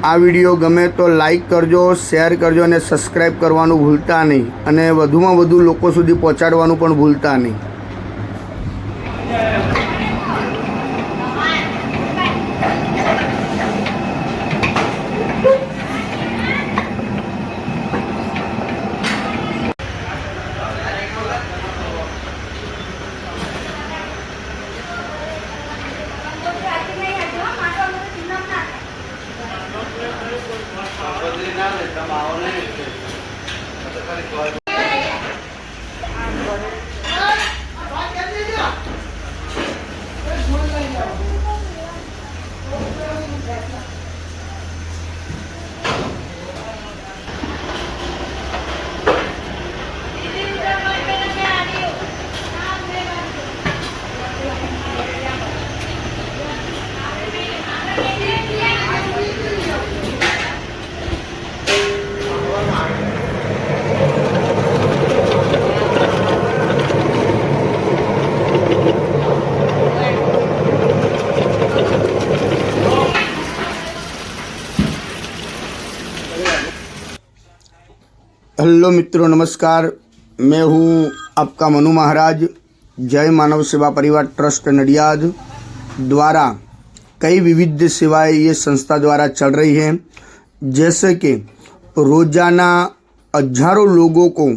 आ video गमे तो like करजो, शेर करजो और सब्सक्राइब करवानुं भूलता नहीं और वधुमां वधु लोको सुधी पहोंचाडवानुं पण भूलता नहीं। हेलो मित्रों, नमस्कार। मैं हूँ आपका मनु महाराज। जय मानव सेवा परिवार ट्रस्ट नडियाद द्वारा कई विविध सेवाएं ये संस्था द्वारा चल रही हैं, जैसे कि रोज़ाना हजारों लोगों को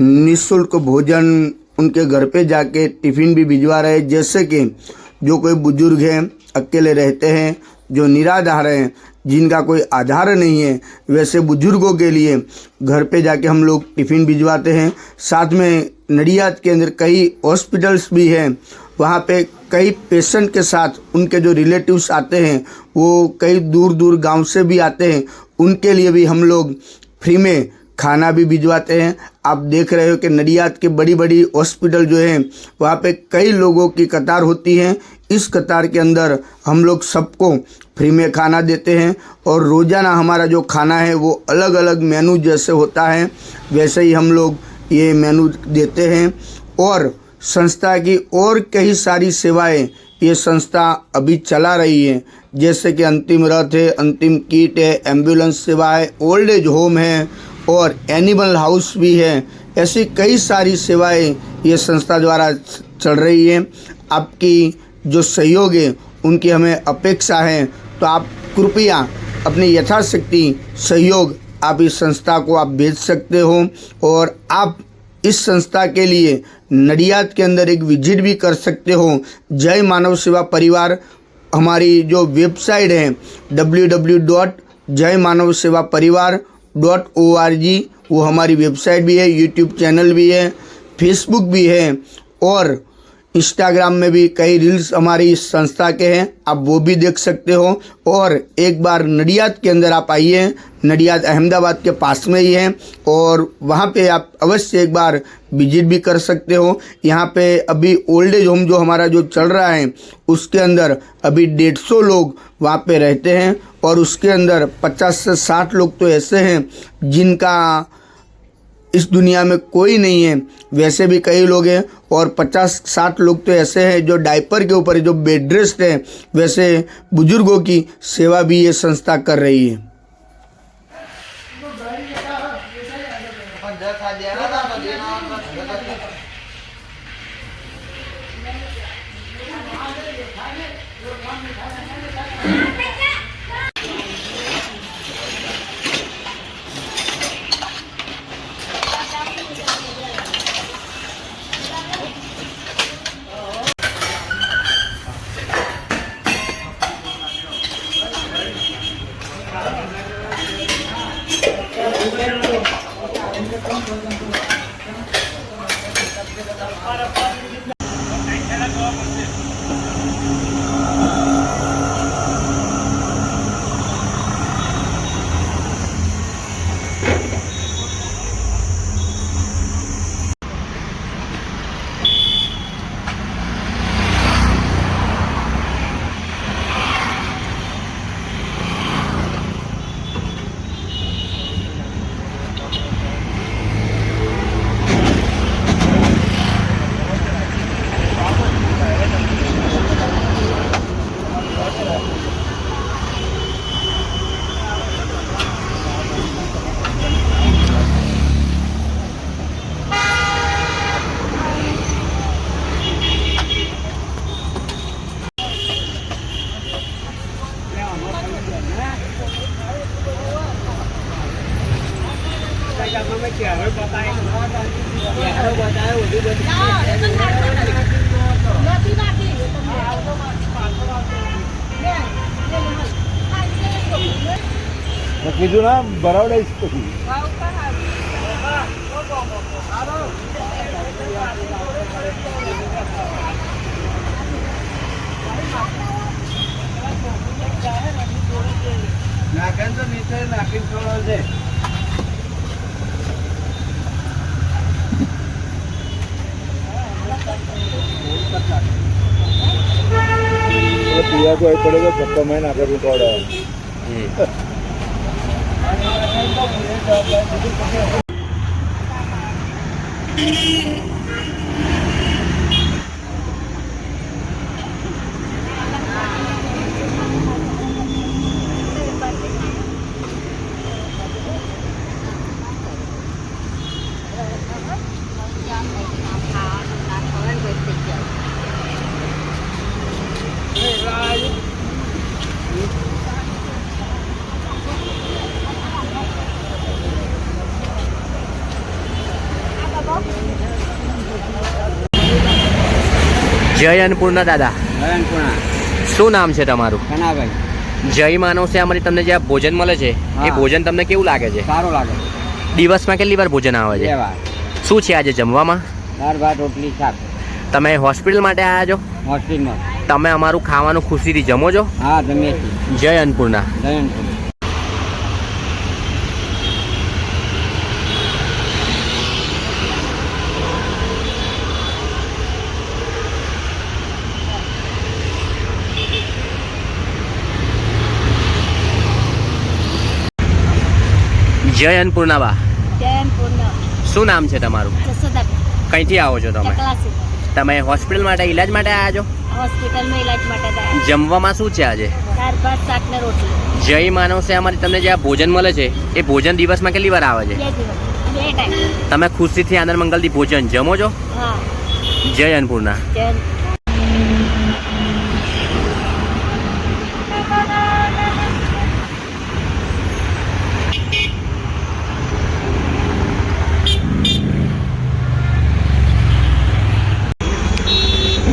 निःशुल्क भोजन उनके घर पे जाके टिफ़िन भी भिजवा रहे हैं। जैसे कि जो कोई बुजुर्ग हैं, अकेले रहते हैं, जो निराधार हैं, जिनका कोई आधार नहीं है, वैसे बुजुर्गों के लिए घर पे जाके हम लोग टिफ़िन भिजवाते हैं। साथ में नडियाद के अंदर कई हॉस्पिटल्स भी हैं, वहाँ पे कई पेशेंट के साथ उनके जो रिलेटिव्स आते हैं, वो कई दूर दूर गांव से भी आते हैं, उनके लिए भी हम लोग फ्री में खाना भी भिजवाते हैं। आप देख रहे हो कि नडियाद के बड़ी बड़ी हॉस्पिटल जो हैं, वहाँ पे कई लोगों की कतार होती है। इस कतार के अंदर हम लोग सबको फ्री में खाना देते हैं और रोज़ाना हमारा जो खाना है वो अलग अलग मेनू जैसे होता है वैसे ही हम लोग ये मेनू देते हैं। और संस्था की और कई सारी सेवाएं ये संस्था अभी चला रही है, जैसे कि अंतिम रथ है, अंतिम किट है, एम्बुलेंस सेवा है, ओल्ड एज होम है और एनिमल हाउस भी है। ऐसी कई सारी सेवाएं ये संस्था द्वारा चल रही हैं। आपकी जो सहयोग है उनकी हमें अपेक्षा है, तो आप कृपया अपनी यथाशक्ति सहयोग आप इस संस्था को आप भेज सकते हो और आप इस संस्था के लिए नडियाद के अंदर एक विजिट भी कर सकते हो। जय मानव सेवा परिवार हमारी जो वेबसाइट है www.jaymanavsevaparivar.org, वो हमारी वेबसाइट भी है, यूट्यूब चैनल भी है, फेसबुक भी है और इंस्टाग्राम में भी कई रील्स हमारी इस संस्था के हैं, आप वो भी देख सकते हो। और एक बार नडियाद के अंदर आप आइए, नडियाद अहमदाबाद के पास में ही है और वहाँ पे आप अवश्य एक बार विजिट भी कर सकते हो। यहाँ पे अभी ओल्ड एज होम जो हमारा जो चल रहा है उसके अंदर अभी 150 लोग वहाँ पे रहते हैं और उसके अंदर 50 से 60 लोग तो ऐसे हैं जिनका इस दुनिया में कोई नहीं है, वैसे भी कई लोग हैं और 50-60 लोग तो ऐसे हैं जो डायपर के ऊपर जो बेड रेस्ट है, वैसे बुजुर्गों की सेवा भी ये संस्था कर रही है। કીધું ના બરાવડાઈશ પછી નાખે તો નીચે નાખી છોડો છે. પીવા તો પડે તો ધક્કો મેં નાખે ઉઠાડે. જય અન્નપૂર્ણા દાદા. શું નામ છે તમારું? કનાભાઈ. જય માનવ સેવામાંથી તમને જે આ ભોજન મળે છે એ ભોજન તમને કેવું લાગે છે? સારું લાગે. દિવસમાં કેટલી વાર ભોજન આવે છે? 2 વાર. શું છે આજે જમવામાં? દાળ ભાત રોટલી શાક. તમે હોસ્પિટલ માટે આવ્યા છો? હોસ્ટેલમાં. તમે અમારું ખાવાનું ખુશીથી જમો છો? હા જમીએ છીએ. જય અન્નપૂર્ણા. જયંત. જય અન્નપૂર્ણા બા. જય અન્નપૂર્ણા. શું નામ છે તમારું? જસોદાબેન. કઈથી આવો છો તમે? ચકલાસી. તમે હોસ્પિટલ માટે ઈલાજ માટે આવ્યા છો? હોસ્પિટલમાં ઇલાજ માટે ગયા. જમવામાં શું છે આજે? દાળ ભાત શાક ને રોટલી. જય માનવ સેવામાંથી તમને જે આ ભોજન મળે છે એ ભોજન દિવસમાં કેટલી વાર આવે છે? 2 દિવસ. 2 ટાઈમ. તમે ખુશીથી આનંદ મંગલથી ભોજન જમો છો? હા. જય અન્નપૂર્ણા. જય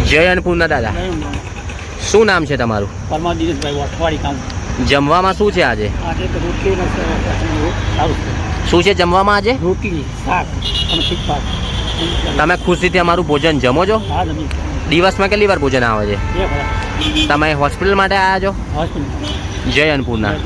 જય અન્નપૂર્ણા દાદા. શું નામ છે તમારું? પરમા દિનેશભાઈ વટવાડી કામ. જમવામાં શું છે આજે? આજે તો રોટલી સારું. શું છે જમવામાં આજે? રોટલી શાક અને તીખા. તમે ખુશીથી અમારું ભોજન જમો છો? હા જમી. દિવસમાં કેટલી વાર ભોજન આવે છે? 2 વાર. તમે હોસ્પિટલ માટે આવ્યા છો? હોસ્પિટલ. જય અન્નપૂર્ણા.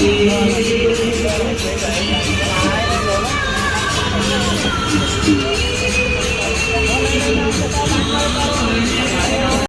જય